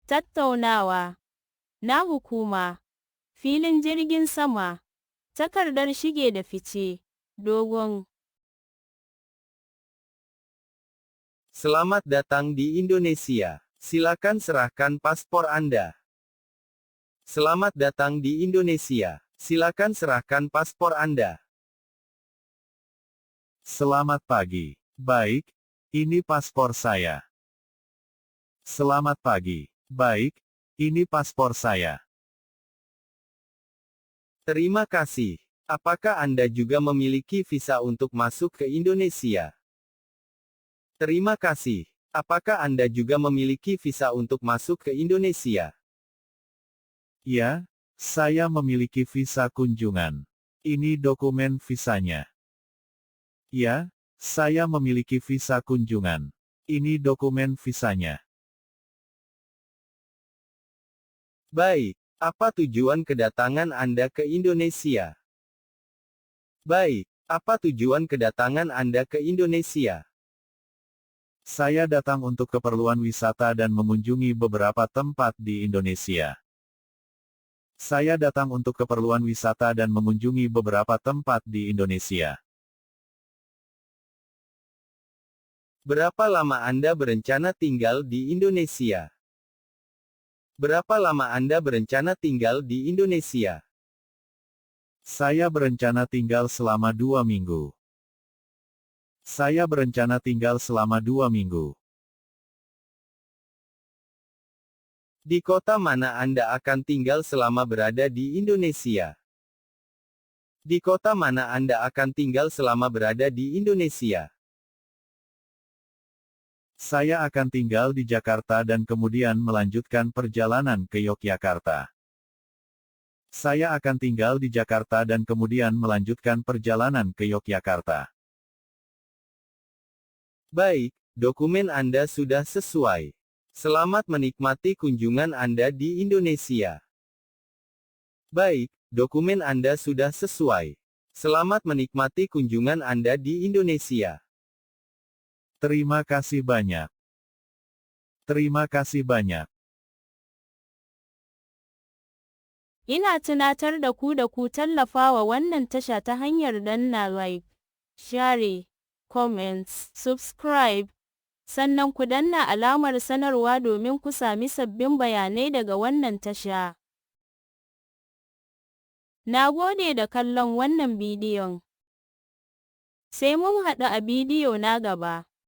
tattaunawa na hukuma, filin jirgin sama, takardar shige da fice, dogon. Selamat datang di Indonesia. Silakan serahkan paspor Anda. Selamat datang di Indonesia. Silakan serahkan paspor Anda. Selamat pagi. Baik, ini paspor saya. Selamat pagi. Baik, ini paspor saya. Terima kasih. Apakah Anda juga memiliki visa untuk masuk ke Indonesia? Terima kasih. Apakah Anda juga memiliki visa untuk masuk ke Indonesia? Ya, saya memiliki visa kunjungan. Ini dokumen visanya. Ya, saya memiliki visa kunjungan. Ini dokumen visanya. Baik, apa tujuan kedatangan Anda ke Indonesia? Baik, apa tujuan kedatangan Anda ke Indonesia? Saya datang untuk keperluan wisata dan mengunjungi beberapa tempat di Indonesia. Saya datang untuk keperluan wisata dan mengunjungi beberapa tempat di Indonesia. Berapa lama Anda berencana tinggal di Indonesia? Berapa lama Anda berencana tinggal di Indonesia? Saya berencana tinggal selama 2 minggu. Saya berencana tinggal selama 2 minggu. Di kota mana Anda akan tinggal selama berada di Indonesia? Di kota mana Anda akan tinggal selama berada di Indonesia? Saya akan tinggal di Jakarta dan kemudian melanjutkan perjalanan ke Yogyakarta. Saya akan tinggal di Jakarta dan kemudian melanjutkan perjalanan ke Yogyakarta. Baik, dokumen Anda sudah sesuai. Selamat menikmati kunjungan Anda di Indonesia. Baik, dokumen Anda sudah sesuai. Selamat menikmati kunjungan Anda di Indonesia. Terima kasih banyak. Terima kasih banyak. Ina tunatar da ku tallafa wa wannan tasha ta hanyar danna like, share, comments, subscribe, sannan ku danna alamar sanarwa domin ku sami sabbin bayanai daga wannan tasha. Na gode da kallon wannan bidiyon. Sai mun haɗu a bidiyo na gaba.